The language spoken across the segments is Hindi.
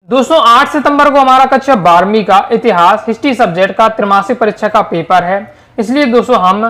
दोस्तों 8 सितंबर को हमारा कक्षा 12वीं का इतिहास हिस्ट्री सब्जेक्ट का त्रैमासिक परीक्षा का पेपर है। इसलिए दोस्तों हम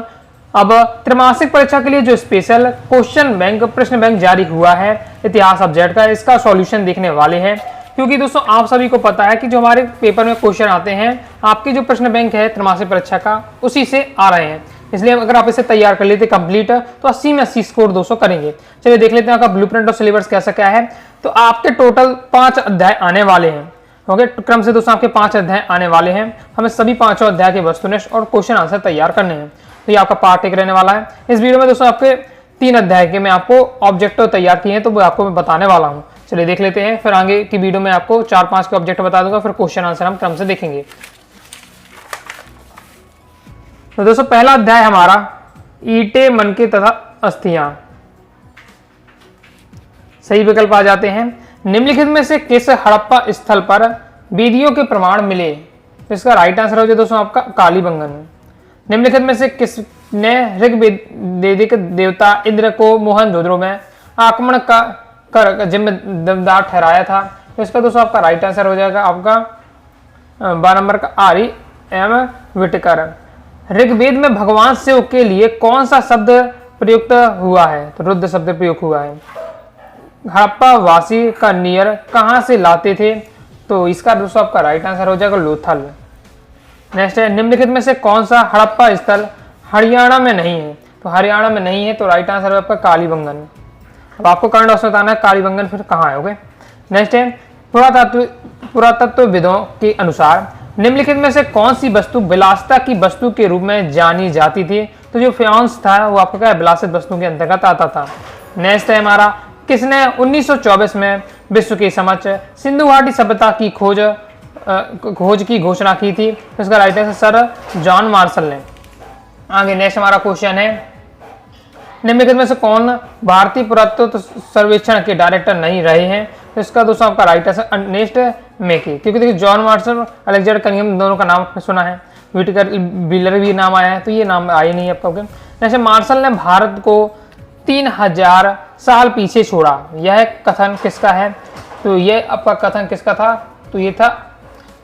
अब त्रैमासिक परीक्षा के लिए जो स्पेशल क्वेश्चन बैंक प्रश्न बैंक जारी हुआ है इतिहास सब्जेक्ट का, इसका सॉल्यूशन देखने वाले हैं। क्योंकि दोस्तों आप सभी को पता है कि जो हमारे पेपर में क्वेश्चन आते हैं आपकी जो प्रश्न बैंक है त्रैमासिक परीक्षा का उसी से आ रहे हैं। इसलिए अगर आप इसे तैयार कर लेते कंप्लीट तो 80 में 80 स्कोर दोस्तों करेंगे। चलिए देख लेते हैं आपका ब्लूप्रिंट और सिलेबस कैसा क्या है। तो आपके टोटल 5 अध्याय आने वाले हैं। ओके, क्रम से दोस्तों आपके 5 अध्याय आने वाले हैं। हमें सभी 5 अध्याय के वस्तुनिष्ठ और क्वेश्चन आंसर तैयार करने हैं। तो ये आपका पार्ट 1 रहने वाला है। इस वीडियो में दोस्तों आपके 3 अध्याय के मैं आपको ऑब्जेक्टिव तैयार किए हैं, तो वो आपको मैं बताने वाला हूँ। चलिए देख लेते हैं, फिर आगे की वीडियो में आपको 4-5 के ऑब्जेक्ट बता दूंगा, फिर क्वेश्चन आंसर हम क्रम से देखेंगे। तो दोस्तों पहला अध्याय हमारा ईंटें, मनके तथा अस्थियां। सही विकल्प आ जाते हैं। निम्नलिखित में से किस हड़प्पा स्थल पर वेदियों के प्रमाण मिले? तो इसका राइट आंसर हो जाए दोस्तों आपका कालीबंगन। निम्नलिखित में से किसने ऋग्वेदिक देवता इंद्र को मोहनजोदड़ो में आक्रमण का कर जिम्मेदार ठहराया था? तो इसका दोस्तों आपका राइट आंसर हो जाएगा आपका 12 नंबर का आर्य एम विटकर। ऋग्वेद में भगवान शिव के लिए कौन सा शब्द प्रयुक्त हुआ है? तो रुद्र शब्द प्रयुक्त हुआ है। हड़प्पा वासी का नियर कहां से लाते थे? तो इसका दोस्तों आपका राइट आंसर हो जाएगा लोथल। नेक्स्ट है, निम्नलिखित में से कौन सा हड़प्पा स्थल हरियाणा में नहीं है? तो हरियाणा में नहीं है, तो राइट आंसर है आपका कालीबंगन। अब आपको करंट ऑप्शन बताना है कालीबंगन फिर कहाँ है। ओके, नेक्स्ट है, पुरातत्वविदों के अनुसार निम्नलिखित में से कौन सी वस्तु विलासिता की वस्तु के रूप में जानी जाती थी? तो जो फ्यांस था वो आपका क्या विलासित वस्तु के अंतर्गत आता था। नेक्स्ट है हमारा, किसने 1924 में विश्व के समक्ष सिंधु घाटी सभ्यता की खोज की घोषणा की थी? तो इसका right answer sir John Marshall ने। आगे नेक्स्ट हमारा क्वेश्चन है, निम्नलिखित में से कौन भारतीय पुरातत्व सर्वेक्षण के डायरेक्टर नहीं रहे हैं? तो इसका दोस्तों आपका राइट आंसर नेक्स्ट मेकी। क्योंकि देखिए जॉन मार्शल अलेक्जेंडर कनिंघम दोनों का नाम आपने सुना है, विटिकर बिलर भी नाम आया है, तो ये नाम आए नहीं आपका। नेक्स्ट, मार्शल ने भारत को 3000 साल पीछे छोड़ा, यह कथन किसका है? तो ये आपका कथन किसका था? तो ये था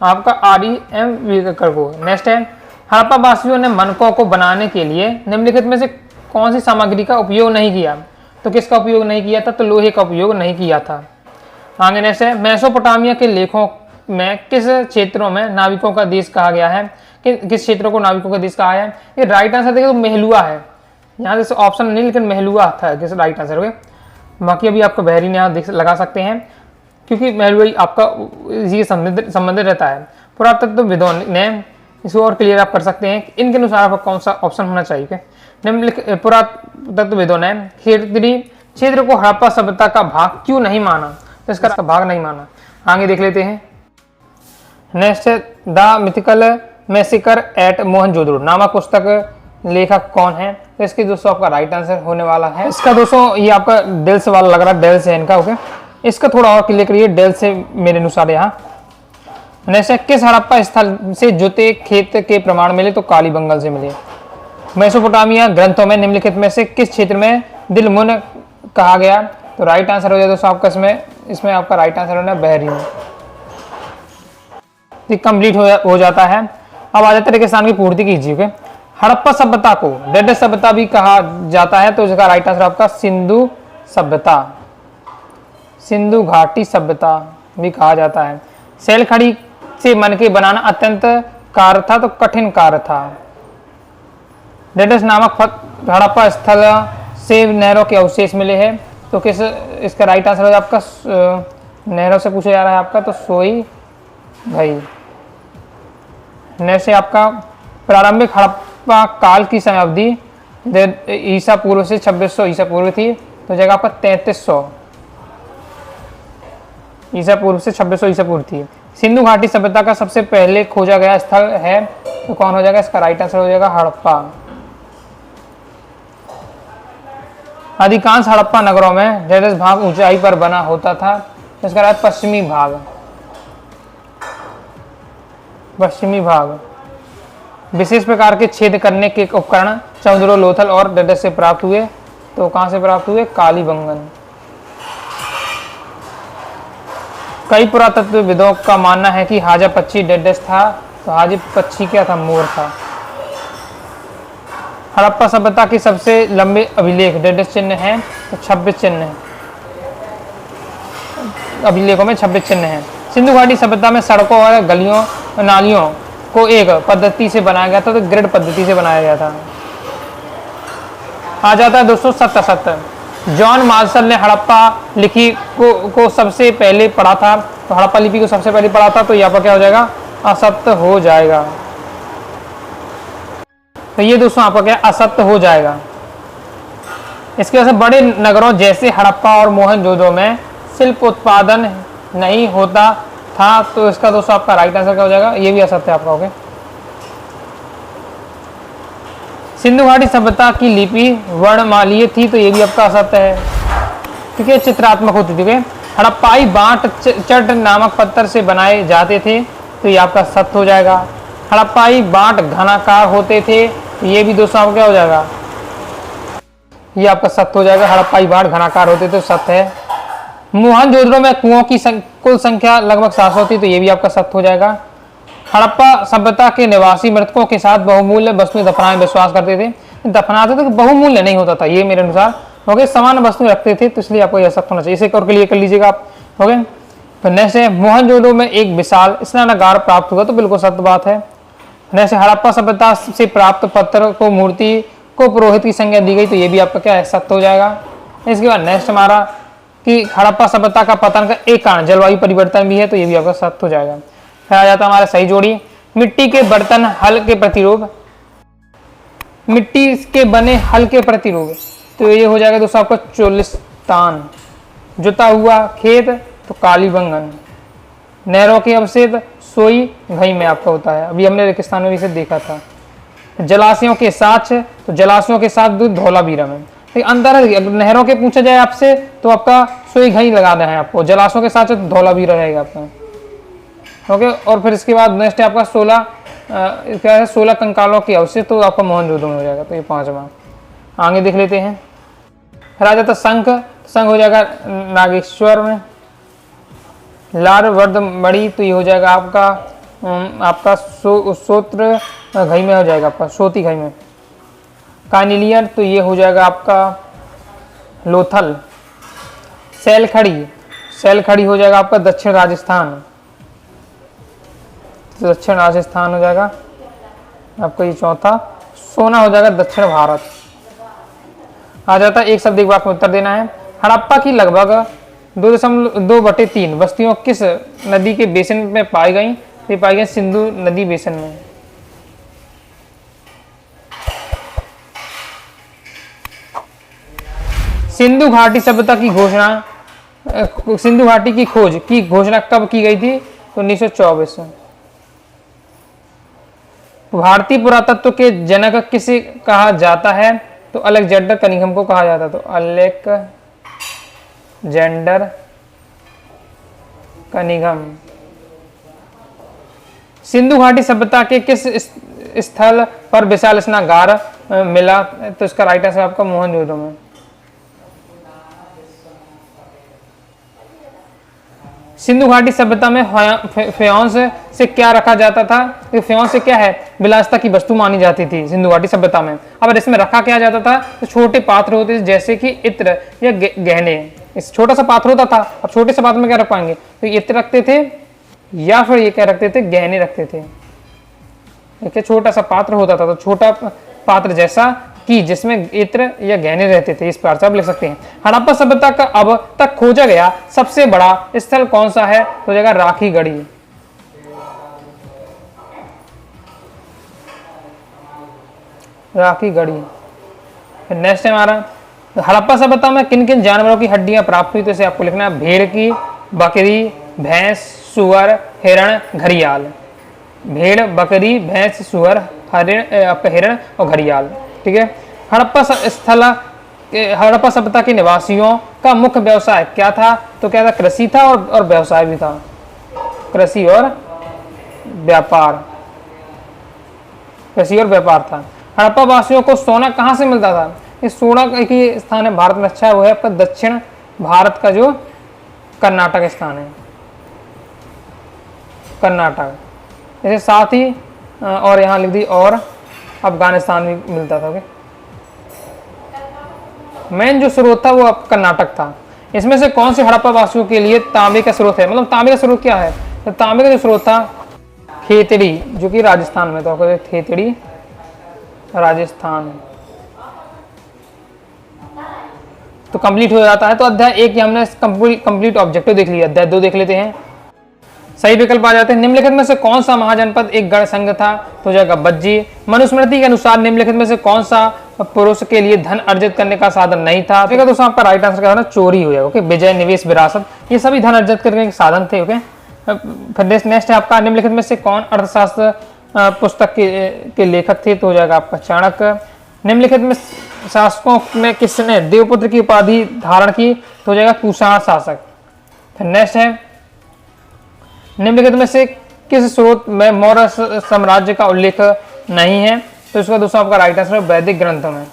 आपका आर्य एम विटकर को। नेक्स्ट है, हड़प्पा वासियों ने मनकों को बनाने के लिए निम्नलिखित में से कौन सी सामग्री का उपयोग नहीं किया? तो किसका उपयोग नहीं किया था? तो लोहे का उपयोग नहीं किया था। आगे नेक्स्ट है, मेसोपोटामिया के लेखों में किस क्षेत्रों में नाविकों का देश कहा गया है? किस क्षेत्रों को नाविकों का देश कहा है? ये राइट आंसर देखिए तो मेहलुआ है। यहाँ जैसे ऑप्शन नहीं लेकिन मेहलुआ था किस राइट आंसर। ओके, बाकी अभी आपको बहरीन यहाँ लगा सकते हैं क्योंकि मेहलुआ आपका इसी के संबंधित रहता है। पुरातत्वविदों ने इसको और क्लियर आप कर सकते हैं इनके अनुसार आपका कौन सा ऑप्शन होना चाहिए। निम्नलिखित पुरातत्वविदों ने क्षेत्रीय क्षेत्र को हड़प्पा सभ्यता का भाग क्यों नहीं माना? तो इसका भाग नहीं माना। आगे देख लेते हैं। नेक्स्ट है, the mythical massacre at Mohenjodaro नामक पुस्तक लेखक कौन है? तो इसकी दोस्तों आपका राइट आंसर होने वाला है इसका दोस्तों ये आपका डेल्स वाला लग रहा है, डेल्स है इनका। ओके, इसका थोड़ा और क्लियर करिए, डेल्स से मेरे अनुसार यहाँ। नेक्स्ट है, किस हड़प्पा स्थल से जुते खेत के प्रमाण मिले? तो कालीबंगन से मिले। मेसोपोटामिया ग्रंथों में निम्नलिखित में से किस क्षेत्र में दिलमुन कहा गया? तो राइट आंसर हो जाए दोस्तों आपका इसमें आपका राइट आंसर होना बहरीन। कंप्लीट हो जाता है। अब आ जाते हैं किसान की पूर्ति कीजिए। हड़प्पा सभ्यता को डेड सभ्यता भी कहा जाता है, तो इसका राइट आंसर आपका सिंधु सभ्यता, सिंधु घाटी सभ्यता भी कहा जाता है। सेल खड़ी से मनके बनाना अत्यंत कार्य था, तो कठिन कार्य था। डेडस नामक हड़प्पा स्थल से नहरों के अवशेष मिले हैं, तो किस इसका राइट आंसर है आपका नहरों से पूछा जा रहा है आपका, तो सोई भाई। नेक्स्ट है आपका प्रारंभिक हड़प्पा काल की समय अवधि ईसा पूर्व से 2600 ईसा पूर्व थी, तो जगह आपका 3300 ईसा पूर्व से 2600 ईसा पूर्व थी। सिंधु घाटी सभ्यता का सबसे पहले खोजा गया स्थल है, तो कौन हो जाएगा? इसका राइट आंसर हो जाएगा हड़प्पा। अधिकांश हड़प्पा नगरों में डेढ़ भाग ऊंचाई पर बना होता था, तो इसका राइट पश्चिमी भाग, पश्चिमी भाग। विशेष प्रकार के छेद करने के उपकरण चौंदरो, लोथल और डेडस से प्राप्त हुए, तो कहां से प्राप्त हुए? कालीबंगन। कई पुरातत्वविदों का मानना है कि हाजा पक्षी डेडेस था। तो हाजा पक्षी क्या था? मोर था। हड़प्पा सभ्यता की सबसे लंबे अभिलेख डेडेस चिन्ह है तो 26 चिन्ह है, अभिलेखों में 26 चिन्ह हैं। सिंधु घाटी सभ्यता में सड़कों और गलियों और नालियों को एक पद्धति से बनाया गया था, तो ग्रिड पद्धति से बनाया गया था। आ जाता है दोस्तों सत्य असत्य। जॉन मार्शल ने हड़प्पा लिपि को सबसे पहले पढ़ा था, तो हड़प्पा लिपि को सबसे पहले पढ़ा था, तो यहाँ पर क्या हो जाएगा? असत्य हो जाएगा। तो ये दोस्तों आपका क्या? असत्य हो जाएगा। इसकी वजह से बड़े नगरों जैसे हड़प्पा और मोहनजोदड़ो में शिल्प उत्पादन नहीं होता था, तो इसका दोस्तों आपका राइट आंसर क्या हो जाएगा? ये भी असत्य आपका हो गया। सिंधु घाटी सभ्यता की लिपि वर्णमालीय थी, तो ये भी आपका असत्य है, ठीक है, चित्रात्मक होती थी। हड़प्पाई बांट चट नामक पत्थर से बनाए जाते थे, तो ये आपका सत्य हो जाएगा। हड़प्पाई बांट घनाकार होते थे, तो ये भी दोस्तों आपका क्या हो जाएगा? ये आपका सत्य हो जाएगा। हड़प्पाई बांट घनाकार होते थे, सत्य है। मोहनजोदड़ो में कुओं की कुल संख्या लगभग 700 थी, तो ये भी आपका सत्य हो जाएगा। हड़प्पा सभ्यता के निवासी मृतकों के साथ बहुमूल्य वस्तुएं दफनाने विश्वास करते थे, दफनाते थे, बहुमूल्य नहीं होता था ये मेरे अनुसार, हो गए समान वस्तुएं रखते थे, तो इसलिए आपको यह सत्य होना चाहिए। इसे और क्लियर कर लीजिएगा आप, हो गए। तो नेक्स्ट है मोहनजोदड़ो में एक विशाल स्नानागार प्राप्त हुआ, तो बिल्कुल सत्य बात है। नेक्स्ट हड़प्पा सभ्यता से प्राप्त पत्थर को मूर्ति को पुरोहित की संज्ञा दी गई, तो ये भी आपका क्या है? सत्य हो जाएगा। इसके बाद नेक्स्ट हमारा कि हड़प्पा सभ्यता का पतन का एक कारण जलवायु परिवर्तन भी है, तो ये भी आपका सत्य हो जाएगा। फिर आ जाता है हमारा सही जोड़ी। मिट्टी के बर्तन हल के प्रतिरूप, मिट्टी के बने हल के प्रतिरूप, तो ये हो जाएगा दोस्तों आपका चोलिस्तान। जुता हुआ खेत, तो कालीबंगन। नहरों के अवशेष सोई घई में आपका होता है, अभी हमने रेगिस्तान में भी इसे देखा था। जलाशयों के साथ, तो जलाशयों के साथ धौलावीरा में। अंतर नहरों के पूछा जाए आपसे, तो आपका सोई घई लगाना है आपको, जलाशयों के साथ धौलावीरा रहेगा आपका, ओके। और फिर इसके बाद नेक्स्ट है आपका 16 कंकालों के अवशेष, तो आपका मोहनजोदड़ो में हो जाएगा, तो ये 5वां। आगे देख लेते हैं। फिर आ जाता शंख, शंख हो जाएगा नागेश्वर में। लार वर्धमणि, तो ये हो जाएगा आपका सोत्र घई में हो जाएगा, आपका सोती घई में। कार्निलियन, तो ये हो जाएगा आपका लोथल। सैलखड़ी, सैलखड़ी हो जाएगा आपका दक्षिण राजस्थान, तो दक्षिण राजस्थान हो जाएगा आपका ये चौथा। सोना हो जाएगा दक्षिण भारत। आ जाता है एक शब्द एक वाक्य में उत्तर देना है। हड़प्पा की लगभग 2.2/3 बस्तियों किस नदी के बेसिन में पाई गई? ये पाई गई सिंधु नदी बेसिन में। सिंधु घाटी सभ्यता की घोषणा, सिंधु घाटी की खोज की घोषणा कब की गई थी? तो 1924। भारतीय पुरातत्व के जनक किसे कहा जाता है? तो अलेक्जेंडर कनिंघम को कहा जाता है, तो अलेक्जेंडर कनिंघम। सिंधु घाटी सभ्यता के किस स्थल पर विशाल स्नानागार मिला? तो इसका राइट आंसर आपका मोहनजोदड़ो में। सिंधु घाटी सभ्यता में फ्योंस से क्या रखा जाता था? फ्योंस से क्या है? विलासिता की वस्तु मानी जाती थी सिंधु घाटी सभ्यता में। अब इसमें रखा क्या जाता था? तो छोटे पात्र होते थे, जैसे कि इत्र या गहने। इस छोटा सा पात्र होता था, अब छोटे से पात्र में क्या रख पाएंगे? तो इत्र रखते थे, या फिर ये क्या रखते थे? गहने रखते थे। एक छोटा सा पात्र होता था, तो छोटा पात्र जैसा कि जिसमें इत्र या गहने रहते थे, इस प्रकार से आप लिख सकते हैं। हड़प्पा सभ्यता का अब तक खोजा गया सबसे बड़ा स्थल कौन सा है? तो हो जाएगा राखी गढ़ी। राखी गढ़ी। नेक्स्ट है हमारा हड़प्पा सभ्यता में किन किन जानवरों की हड्डियां प्राप्त हुई? तो इसे आपको लिखना है भेड़ की, बकरी, भैंस, सुअर, हिरण, घड़ियाल। भेड़, बकरी, भैंस, सुअर, आपका हिरण और घड़ियाल, ठीक है। हड़प्पा सभ्यता के निवासियों का मुख्य व्यवसाय क्या था? तो क्या था? कृषि था और व्यवसाय भी था, कृषि और व्यापार, कृषि और व्यापार था। हड़प्पा वासियों को सोना कहाँ से मिलता था? इस सोना की स्थान है भारत में, अच्छा है वो है आपका दक्षिण भारत का जो कर्नाटक स्थान है, कर्नाटक। इसे साथ ही और यहाँ लिख दी और अफगानिस्तान भी मिलता था। ओके, मेन जो स्रोत था वो कर्नाटक था। इसमें से कौन से हड़प्पा वासियों के लिए तांबे का स्रोत है? मतलब तांबे का स्रोत क्या है? तो तांबे का जो स्रोत था खेतड़ी, जो कि राजस्थान में था। खेतड़ी राजस्थान। तो कंप्लीट हो जाता है। तो अध्याय 1 हमने कंप्लीट ऑब्जेक्टिव देख लिया। अध्याय 2 देख लेते हैं। सही विकल्प आ जाते हैं। निम्नलिखित में से कौन सा महाजनपद एक गण संघ था? तो जाएगा बज्जी। मनुस्मृति के अनुसार निम्नलिखित में से कौन सा पुरुष के लिए धन अर्जित करने का साधन नहीं था? ठीक है दोस्तों, आपका राइट आंसर क्या था? चोरी हो जाएगा। ओके, विजय, निवेश, विरासत, ये सभी धन अर्जित करने के साधन थे। ओके, फिर नेक्स्ट है आपका निम्नलिखित में से कौन अर्थशास्त्र पुस्तक के लेखक थे? तो हो जाएगा आपका चाणक्य। निम्नलिखित में शासकों में किसने देवपुत्र की उपाधि धारण की? तो हो जाएगा कुषाण शासक। फिर नेक्स्ट है निम्नलिखित में से किस स्रोत में मौर्य साम्राज्य का उल्लेख नहीं है? तो इसका दोस्तों आपका राइट आंसर वैदिक ग्रंथों में।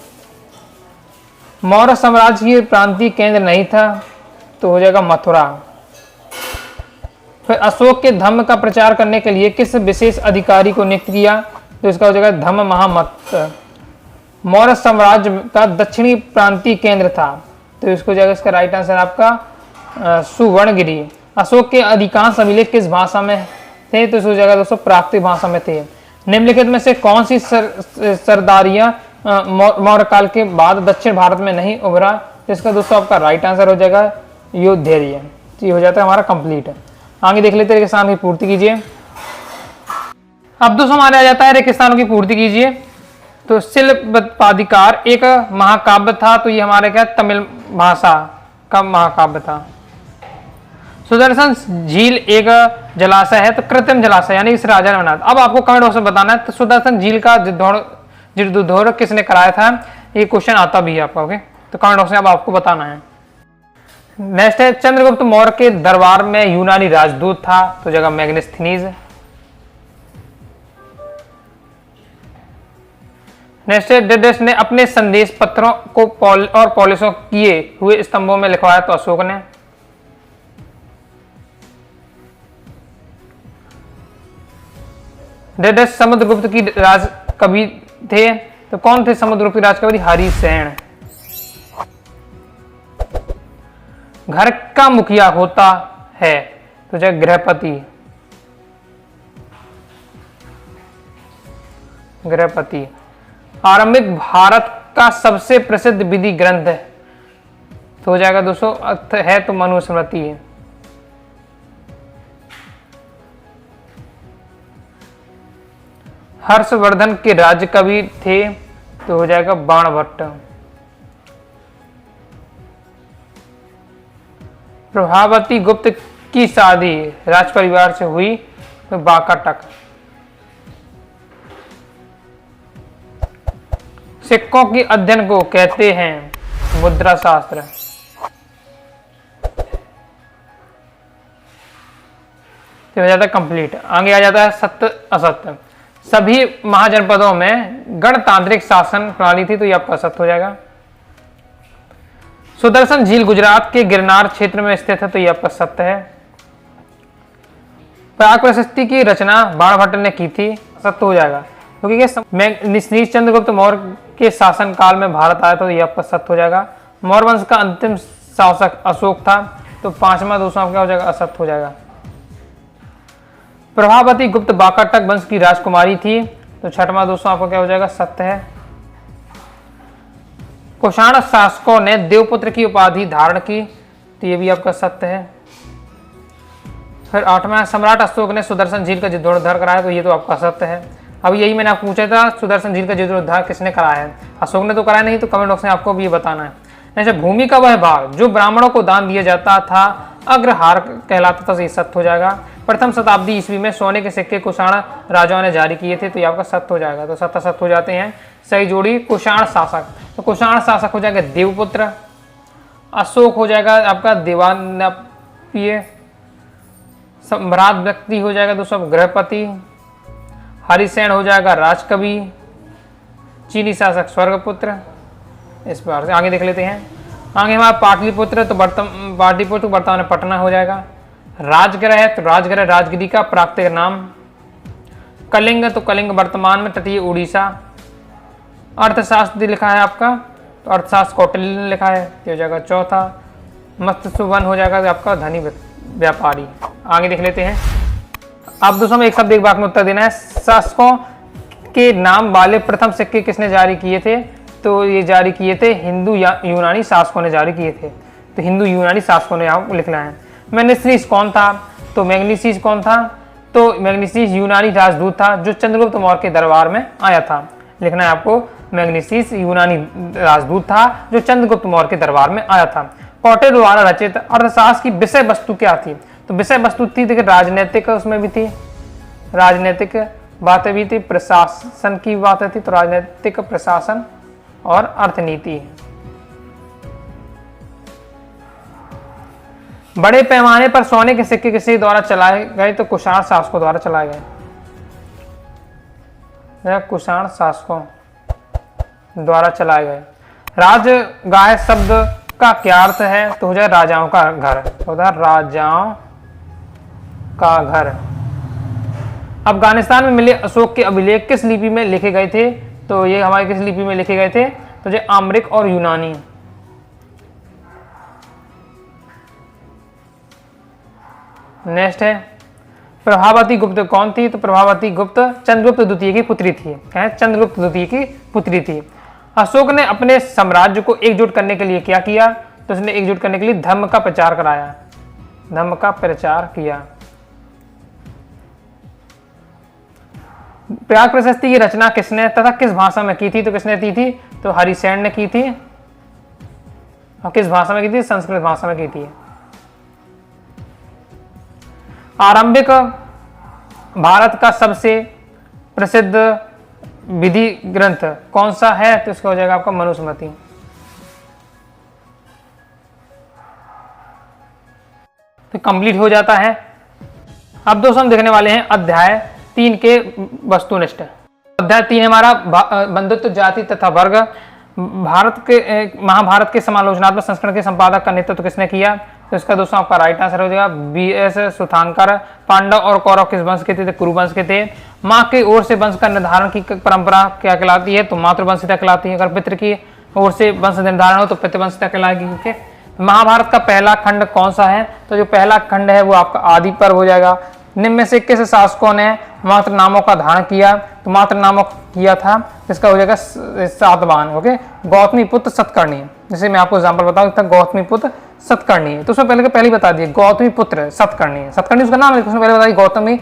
मौर्य साम्राज्य की प्रांतीय केंद्र नहीं था, तो हो जाएगा मथुरा। फिर अशोक के धम्म का प्रचार करने के लिए किस विशेष अधिकारी को नियुक्त किया? तो इसका हो जाएगा धम्म महामत। मौर्य साम्राज्य का दक्षिणी प्रांतीय केंद्र था, तो इसको जाएगा इसका राइट आंसर आपका सुवर्णगिरी। अशोक के अधिकांश अभिलेख किस भाषा में थे? तो इसको जाएगा दोस्तों प्राकृतिक भाषा में थे। निम्नलिखित में से कौन सी सरदारियां मौर्य काल के बाद दक्षिण भारत में नहीं उभरा? तो इसका दोस्तों आपका राइट आंसर हो जाएगा योद्धेय। ये हो जाता है हमारा कंप्लीट। आगे देख लेते हैं, रेगिस्तान की पूर्ति कीजिए। अब दोस्तों हमारे आ जाता है रेगिस्तानों की पूर्ति कीजिए। तो शिल्पाधिकार एक महाकाव्य था, तो ये हमारे क्या तमिल भाषा का महाकाव्य था। सुदर्शन झील एक जलाशय है, तो कृत्रिम जलाशय यानी इस राजा ने बनाया। अब आपको कमेंट बॉक्स में बताना है तो सुदर्शन झील का जीर्णोद्धार किसने कराया था? ये क्वेश्चन आता भी है आपका। ओके, तो कमेंट बॉक्स में अब आपको बताना है। नेक्स्ट है चंद्रगुप्त मौर्य के दरबार में यूनानी राजदूत था, तो जगह मैग्नेस्थनीज। नेक्स्ट है डेडेस ने अपने संदेश पत्रों को पॉलिशों किए हुए स्तंभों में लिखवाया, तो अशोक ने। डेडेस समुद्रगुप्त की राज कवि थे, तो कौन थे समुद्रगुप्त की राज कवि? हरिसेन। घर का मुखिया होता है, तो जय गृहपति। गृहपति। आरंभिक भारत का सबसे प्रसिद्ध विधि ग्रंथ है, तो हो जाएगा दोस्तों है तो मनुस्मृति है। हर्षवर्धन के राज्य कवि थे, तो हो जाएगा बाणभट्ट। प्रभावती गुप्त की शादी राज परिवार से हुई, तो बाकाटक। सिक्कों के अध्ययन को कहते हैं मुद्रा शास्त्र। तो हो जाता है कंप्लीट। आगे आ जाता है सत्य असत्य। सभी महाजनपदों में गणतांत्रिक शासन प्रणाली थी, तो ये आपका सत्य हो जाएगा। सुदर्शन झील गुजरात के गिरनार क्षेत्र में स्थित है, तो ये आपका सत्य है। प्राग प्रशस्ति की रचना बाणभट्ट ने की थी, सत्य हो जाएगा, क्योंकि चंद्रगुप्त मौर्य के शासन काल में भारत आया, तो ये आपका सत्य हो जाएगा। मौर्य वंश का अंतिम शासक अशोक था, तो पांचवा दोस्तों क्या हो जाएगा? असत्य हो जाएगा। प्रभावती गुप्त बाकाटक वंश की राजकुमारी थी, तो छठवां दोस्तों आपका क्या हो जाएगा? सत्य है। कुषाण शासकों ने देवपुत्र की उपाधि धारण की, तो ये भी आपका सत्य है। फिर आठवां सम्राट अशोक ने सुदर्शन झील का जीर्णोद्धार कराया, तो ये तो आपका सत्य है। अब यही मैंने आपको पूछा था, सुदर्शन झील का जीर्णोद्धार किसने कराया है? अशोक ने तो कराया नहीं, तो कमेंट बॉक्स में आपको भी ये बताना है। जैसे भूमि का वह भाग जो ब्राह्मणों को दान दिया जाता था अग्रहार कहलाता था, तो ये सत्य हो जाएगा। प्रथम शताब्दी ईस्वी में सोने के सिक्के कुषाण राजाओं ने जारी किए थे, तो ये आपका सत्य हो जाएगा। तो सत्य हो जाते हैं। सही जोड़ी कुषाण शासक, तो कुषाण शासक हो जाएगा देवपुत्र। अशोक हो जाएगा आपका देवानप्रिय। सम्राट व्यक्ति हो जाएगा दोस्तों गृहपति। हरिसेन हो जाएगा राजकवि। चीनी शासक स्वर्गपुत्र। इस बार से आगे देख लेते हैं। आगे हमारा पाटलिपुत्र, तो पाटलिपुत्र वर्तमान में पटना हो जाएगा। राजगृह है तो राजगृह राजगिरी का प्राकृतिक नाम। कलिंग तो कलिंग वर्तमान में तटीय उड़ीसा। अर्थशास्त्र लिखा है आपका तो अर्थशास्त्र कौटिल्य ने लिखा है, ये हो जाएगा चौथा। मत्स्य वन हो जाएगा आपका धनी व्यापारी। आगे देख लेते हैं। अब दोस्तों में एक शब्द एक वाक्य में उत्तर देना है। शासकों के नाम वाले प्रथम सिक्के किसने जारी किए थे? तो ये जारी किए थे हिंदू या यूनानी शासकों ने जारी किए थे, तो हिंदू यूनानी शासकों ने यहाँ लिखना है। मैग्नेसिस कौन था? तो मैग्नेसिस कौन था? तो मैग्नेसिस यूनानी राजदूत था जो चंद्रगुप्त मौर्य के दरबार में आया था। लिखना है आपको, मैग्नेसिस यूनानी राजदूत था जो चंद्रगुप्त मौर्य के दरबार में आया था। कौटिल्य द्वारा रचित अर्थशास्त्र की विषय वस्तु क्या थी? तो विषय वस्तु थी, देखिए राजनीतिक उसमें भी थी, राजनीतिक बातें भी थी, प्रशासन की बातें थी, तो राजनीतिक, प्रशासन और अर्थनीति। बड़े पैमाने पर सोने के सिक्के किसी द्वारा चलाए गए? तो कुषाण शासकों द्वारा चलाए गए, कुषाण शासकों द्वारा चलाए गए। राजगाह शब्द का क्या अर्थ है? तो हो जाए राजाओं का घर, उधर राजाओं का घर। अफगानिस्तान में मिले अशोक के अभिलेख किस लिपि में लिखे गए थे? तो ये हमारे किस लिपि में लिखे गए थे? तो ये आम्रिक और यूनानी। नेक्स्ट है प्रभावती गुप्त कौन थी? तो प्रभावती गुप्त चंद्रगुप्त द्वितीय की पुत्री थी। क्या है? चंद्रगुप्त द्वितीय की पुत्री थी। अशोक ने अपने साम्राज्य को एकजुट करने के लिए क्या किया? तो उसने एकजुट करने के लिए धर्म का प्रचार कराया, धर्म का प्रचार किया। प्रयाग प्रशस्ति की रचना किसने तथा किस भाषा में की थी? तो किसने की थी? तो हरिसेन ने की थी। और किस भाषा में की थी? संस्कृत भाषा में की थी। आरंभिक भारत का सबसे प्रसिद्ध विधि ग्रंथ कौन सा है? तो इसका हो जाएगा आपका मनुस्मृति। तो कंप्लीट हो जाता है। अब दोस्तों हम देखने वाले हैं अध्याय 3 के वस्तुनिष्ठ। अध्याय 3 हमारा बंधुत्व, जाति तथा वर्ग। महाभारत के समालोचनात्मक संस्करण के संपादक का नेतृत्व किसने किया? तो इसका दोस्तों आपका राइट आंसर हो जाएगा BS सुथानकर। पांडव और कौरव किस वंश के थे? तो कुरु वंश के थे। माँ की ओर से वंश का निर्धारण की परंपरा क्या कहलाती है? तो मातृवंशिता कहलाती है। अगर पितृ की ओर से वंश निर्धारण हो तो पितृवंशिता कहलाएगी। क्योंकि महाभारत का पहला खंड कौन सा है? तो जो पहला खंड है वो आपका आदि पर्व हो जाएगा। निम्न में से किस शासकों ने मातृ नामों का धारण किया? तो मातृ नामों किया था, इसका हो जाएगा सातवाहन। ओके, गौतमी पुत्र सतकर्णी। जैसे मैं आपको एग्जांपल बताऊं था, गौतमी पुत्र सतकर्णी। तो उसमें पहले बता दिए गौतमी पुत्र सतकर्णी। सतकर्णी उसका नाम है, उसने पहले बताया गौतमी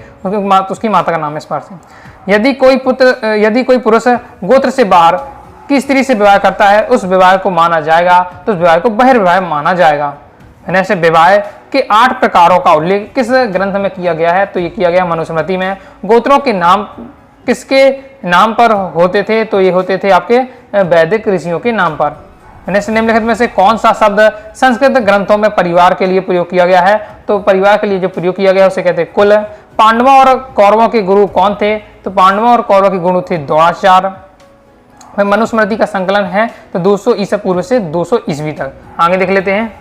उसकी माता का नाम है इस बार से। यदि कोई पुरुष गोत्र से बाहर की स्त्री से विवाह करता है, उस विवाह को माना जाएगा, तो उस विवाह को बहिर्विवाह माना जाएगा। ऐसे विवाह के 8 प्रकारों का उल्लेख किस ग्रंथ में किया गया है? तो ये किया गया मनुस्मृति में। गोत्रों के नाम किसके नाम पर होते थे? तो ये होते थे आपके वैदिक ऋषियों के नाम पर। निम्नलिखित में से कौन सा शब्द संस्कृत ग्रंथों में परिवार के लिए प्रयोग किया गया है? तो परिवार के लिए जो प्रयोग किया गया है उसे कहते हैं कुल। पांडवों और कौरवों के गुरु कौन थे? तो पांडवों और कौरवों के गुरु थे द्रोणाचार्य। मनुस्मृति का संकलन है तो 200 ईसा पूर्व से 200 ईस्वी तक। आगे देख लेते हैं।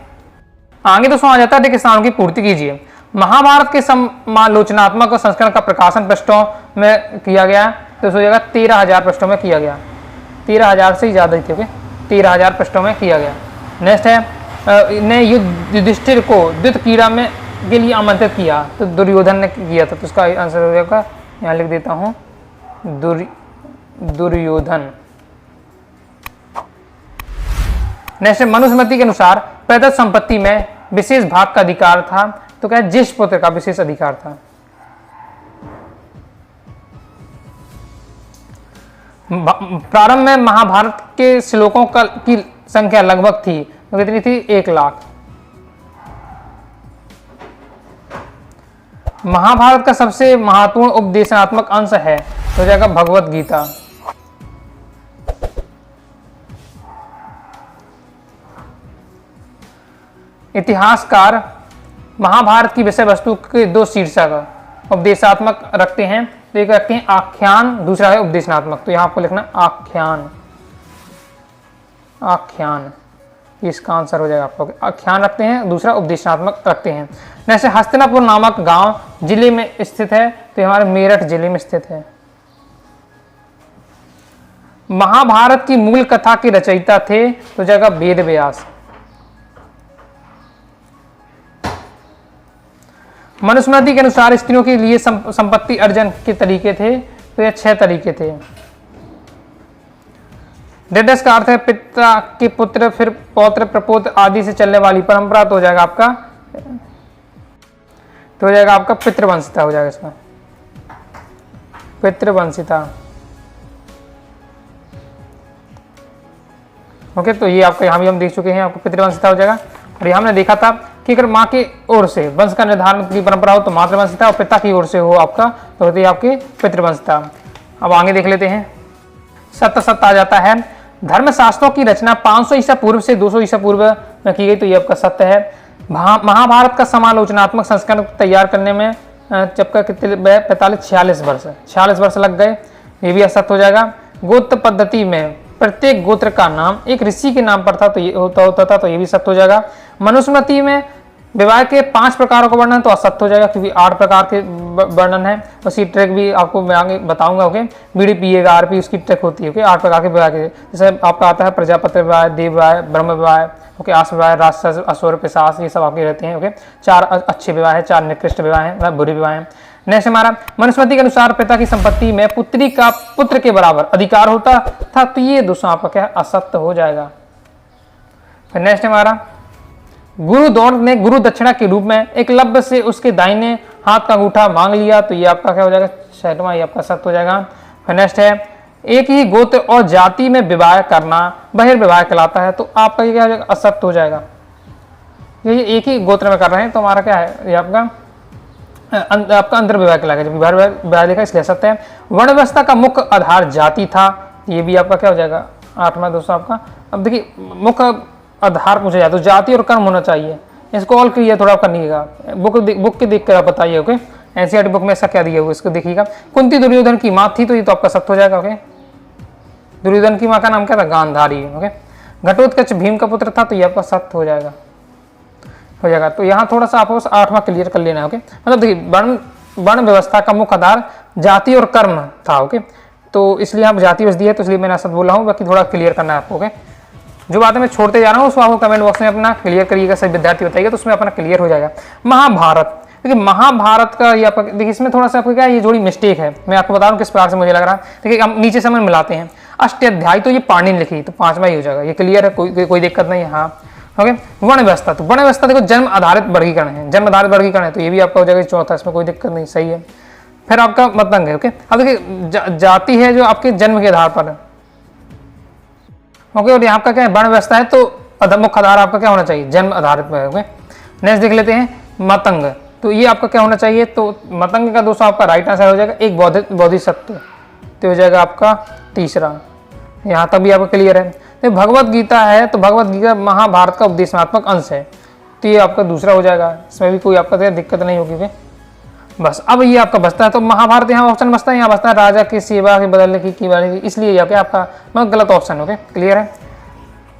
आगे दोस्तों आ जाता है, किसानों की पूर्ति कीजिए। महाभारत के समालोचनात्मक संस्करण का प्रकाशन पृष्ठों में किया गया, तो हो जाएगा 13,000 पृष्ठों में किया गया। 13,000 से ज्यादा ही थे, 13,000 पृष्ठों में किया गया। नेक्स्ट है ने युधिष्ठिर को द्वित क्रीड़ा में के लिए आमंत्रित किया, तो दुर्योधन ने किया था। तो इसका आंसर हो जाएगा, यहाँ लिख देता हूँ, दुर्योधन। नेक्स्ट मनुस्मृति के अनुसार प्रदत्त संपत्ति में विशेष भाग का अधिकार था, तो क्या ज्येष्ठ पुत्र का विशेष अधिकार था। प्रारंभ में महाभारत के श्लोकों की संख्या लगभग थी, तो कितनी थी? 1 लाख। महाभारत का सबसे महत्वपूर्ण उपदेशात्मक अंश है, तो हो जाएगा भगवत गीता। इतिहासकार महाभारत की विषय वस्तु के 2 शीर्षक उपदेशात्मक रखते हैं, तो एक रखते हैं आख्यान, दूसरा है उपदेशात्मक। तो यहां आपको लिखना आख्यान। आख्यान इसका आंसर हो जाएगा आपका। आख्यान रखते हैं, दूसरा उपदेशात्मक रखते हैं। जैसे हस्तिनापुर नामक गांव जिले में स्थित है, तो हमारे मेरठ जिले में स्थित है। महाभारत की मूल कथा के रचयिता थे, तो जगह वेद व्यास। मनुस्मृति के अनुसार स्त्रियों के लिए संपत्ति अर्जन के तरीके थे, तो ये 6 तरीके थे। डेडस का अर्थ है पिता के पुत्र, फिर पौत्र प्रपोत्र आदि से चलने वाली परंपरा, तो हो जाएगा आपका, तो हो जाएगा आपका पितृवंशिता हो जाएगा इसका, पितृवंशिता। ओके, तो ये आपका यहाँ भी हम देख चुके हैं, आपको पितृवंशिता हो जाएगा। और ये हमने देखा था कि अगर माँ की ओर से वंश का निर्धारण की परंपरा हो तो मातृवंशिता, और पिता की ओर से हो आपका तो होती है आपकी पितृवंशिता। अब आगे देख लेते हैं। सत्य सत्य आ जाता है। धर्मशास्त्रों की रचना 500 ईसा पूर्व से 200 ईसा पूर्व में की गई, तो ये आपका सत्य है। महाभारत का समालोचनात्मक संस्करण तैयार करने में जबका कितने 45-46 वर्ष 46 वर्ष लग गए, ये भी असत्य हो जाएगा। गोत्र पद्धति में प्रत्येक गोत्र का नाम एक ऋषि के नाम पर था, तो ये होता था, तो ये भी सत्य हो जाएगा। मनुस्मृति में विवाह के 5 प्रकारों का वर्णन, तो असत्य हो जाएगा, क्योंकि 8 प्रकार के वर्णन है। उसकी ट्रैक भी आपको मैं आगे बताऊंगा। ओके, बीड़ी पिएगा आरपी उसकी ट्रैक होती है। ओके, 8 प्रकार के विवाह के, जैसे आपका आता है प्रजापति विवाह, देव विवाह, ब्रह्म विवाह, ओके, आस विवाह, राक्षस, असुर, पिशाच, ये सब आपके रहते हैं। ओके, 4 अच्छे विवाह है, 4 निकृष्ट विवाह है, बुरे विवाह है। नेक्स्ट हमारा, मनुस्मृति के अनुसार पिता की संपत्ति में पुत्री का पुत्र के बराबर अधिकार होता था, तो ये दूसरा आपका क्या है, असत्य हो जाएगा। फिर नेक्स्ट हमारा, गुरु द्रोण ने गुरु दक्षिणा के रूप में एकलव्य से उसके दाहिने हाथ का अंगूठा मांग लिया, तो ये आपका क्या हो जाएगा, 6वां, ये आपका सत्य हो जाएगा। फिर नेक्स्ट है, एक ही गोत्र और जाति में विवाह करना बहिर्विवाह कहलाता है, तो आपका ये क्या हो जाएगा, असत्य हो जाएगा। ये एक ही गोत्र में कर रहे हैं, तो हमारा क्या है, ये आपका अंतर्विवाह कहलाएगा, जब विवाह देखा इसलिए सत्य है। वर्ण व्यवस्था का मुख्य आधार जाति था, ये भी आपका क्या हो जाएगा, 8वां दोस्तों आपका। अब देखिए, मुख्य आधार पूछा जाए तो जाति और कर्म होना चाहिए, इसको ऑल क्लियर थोड़ा करिएगा, बुक के देख कर आप बताइए। ओके, एनसीईआरटी बुक में ऐसा क्या दिया हुआ, इसको देखिएगा। कुंती दुर्योधन की माँ थी, तो ये तो आपका सत्य हो जाएगा। ओके, दुर्योधन की माँ का नाम क्या था, गांधारी। ओके, घटोत्कच भीम का पुत्र था, तो ये आपका सत्य हो जाएगा। तो यहाँ थोड़ा सा आपको 8वां क्लियर कर लेना है। ओके, मतलब देखिए, वर्ण व्यवस्था का मुख्य आधार जाति और कर्म था। ओके, तो इसलिए आप जाति वश दी है, तो इसलिए मैंने असत्य बोला हूँ, बाकी थोड़ा क्लियर करना है आपको। ओके, जो बातें मैं छोड़ते जा रहा हूँ उसको आपको कमेंट बॉक्स में अपना क्लियर करिएगा, सभी विद्यार्थी बताइएगा, तो उसमें अपना क्लियर हो जाएगा। महाभारत, देखिए महाभारत का ये आपका, देखिए इसमें थोड़ा सा आपको क्या, ये जोड़ी मिस्टेक है, मैं आपको बता रहा हूँ किस प्रकार से मुझे लग रहा है। देखिए हम नीचे से हम मिलाते हैं, अष्टाध्यायी तो ये पाणिनि लिखी, तो 5वां ही हो जाएगा, ये क्लियर है, कोई दिक्कत नहीं है। हाँ, ओके, वर्ण व्यवस्था, तो वर्ण व्यवस्था देखो जन्म आधारित वर्गीकरण है, जन्म आधारित वर्गीकरण है, तो ये भी आपका हो जाएगा 4था, इसमें कोई दिक्कत नहीं, सही है। फिर आपका मतंग है। ओके, अब देखिए जाति है जो आपके जन्म के आधार पर है। ओके, और यहाँ का क्या है, वर्ण व्यवस्था है, तो मुख्य आधार आपका क्या होना चाहिए, जन्म आधारित में। ओके, नेक्स्ट देख लेते हैं, मतंग, तो ये आपका क्या होना चाहिए, तो मतंग का दोस्तों आपका राइट आंसर हो जाएगा एक बोधिसत्व, तो हो जाएगा आपका 3रा। यहाँ तक भी आपका क्लियर है। तो भगवत गीता है, तो भगवत गीता महाभारत का उपदेशात्मक अंश है, तो ये आपका 2रा हो जाएगा, इसमें भी कोई आपका दिक्कत नहीं होगी। बस अब ये आपका बचता है, तो महाभारत यहाँ ऑप्शन बचता है, यहाँ बचता है राजा की सेवा के बदलने की वाली, इसलिए यहाँ पे आपका मतलब गलत ऑप्शन। ओके, क्लियर है।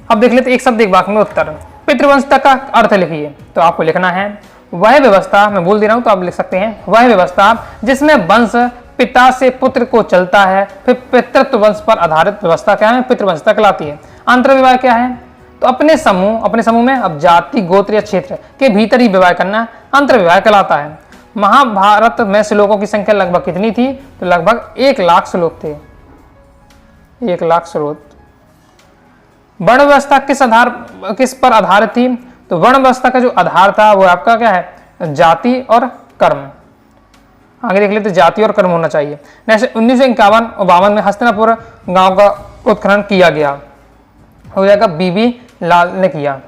अब देख लेते एक शब्द एक वाक्य में उत्तर। पितृवंशिता का अर्थ लिखिए, तो आपको लिखना है वह व्यवस्था, मैं बोल दे रहा हूँ तो आप लिख सकते हैं, वह व्यवस्था जिसमें वंश पिता से पुत्र को चलता है, फिर पितृत्व वंश पर आधारित व्यवस्था क्या है, पितृवंशिता कहलाती है। अंतर्विवाह क्या है, तो अपने समूह में अब जाति गोत्र या क्षेत्र के भीतर ही विवाह करना अंतर्विवाह कहलाता है। महाभारत में श्लोकों की संख्या लगभग कितनी थी, तो लगभग 1 लाख श्लोक थे, 1 लाख श्लोक। वर्ण व्यवस्था किस पर आधारित थी, तो वर्ण व्यवस्था का जो आधार था वो आपका क्या है, जाति और कर्म। आगे देख लेते, जाति और कर्म होना चाहिए। नेक्स्ट 1951 में हस्तिनापुर गांव का उत्खनन किया गया, हो जाएगा बीबी लाल ने किया।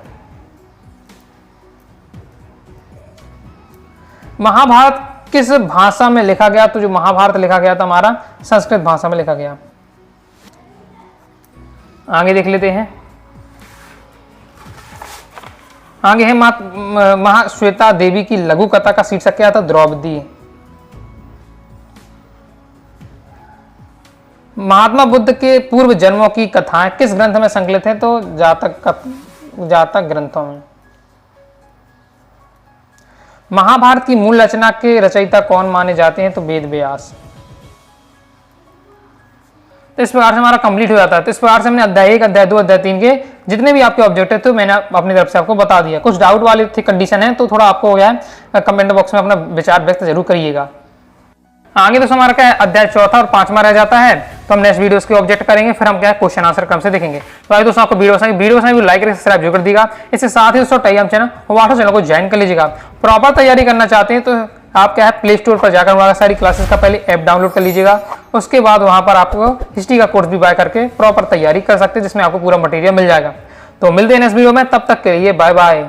महाभारत किस भाषा में लिखा गया, तो जो महाभारत लिखा गया था हमारा संस्कृत भाषा में लिखा गया। आगे देख लेते हैं, आगे है महाश्वेता देवी की लघु कथा का शीर्षक क्या था, द्रौपदी। महात्मा बुद्ध के पूर्व जन्मों की कथाएं किस ग्रंथ में संकलित है, तो जातक का जातक ग्रंथों में। महाभारत की मूल रचना के रचयिता कौन माने जाते हैं? तो वेद व्यास। तो इस प्रकार से हमारा कंप्लीट हो जाता है। तो इस प्रकार से हमने अध्याय 1, अध्याय 2, अध्याय 3 के जितने भी आपके ऑब्जेक्टिव थे मैंने अपनी तरफ से आपको बता दिया। कुछ डाउट वाली थी कंडीशन है तो थोड़ा आपको हो गया है, कमेंट बॉक्स में अपना विचार व्यक्त जरूर करिएगा। आगे तो हमारा क्या है, अध्याय 4 और 5 रह जाता है, तो हम नेक्स्ट वीडियोस के ऑब्जेक्ट करेंगे, फिर हम क्या है क्वेश्चन आंसर क्रम से देखेंगे। तो आगे दोस्तों आपको वीडियो भी लाइक और सब्सक्राइब जरूर कर दीजिएगा। इसके साथ ही दोस्तों टेलीग्राम चैनल व्हाट्सएप चैनल को ज्वाइन कर लीजिएगा। प्रॉपर तैयारी करना चाहते हैं तो आप क्या है प्ले स्टोर पर जाकर वहाँ सारी क्लासेस का पहले ऐप डाउनलोड कर लीजिएगा। उसके बाद वहाँ पर आपको हिस्ट्री का कोर्स भी बाय करके प्रॉपर तैयारी कर सकते हैं, जिसमें आपको पूरा मटेरियल मिल जाएगा। तो मिलते हैं नेक्स्ट वीडियो में, तब तक के लिए बाय बाय।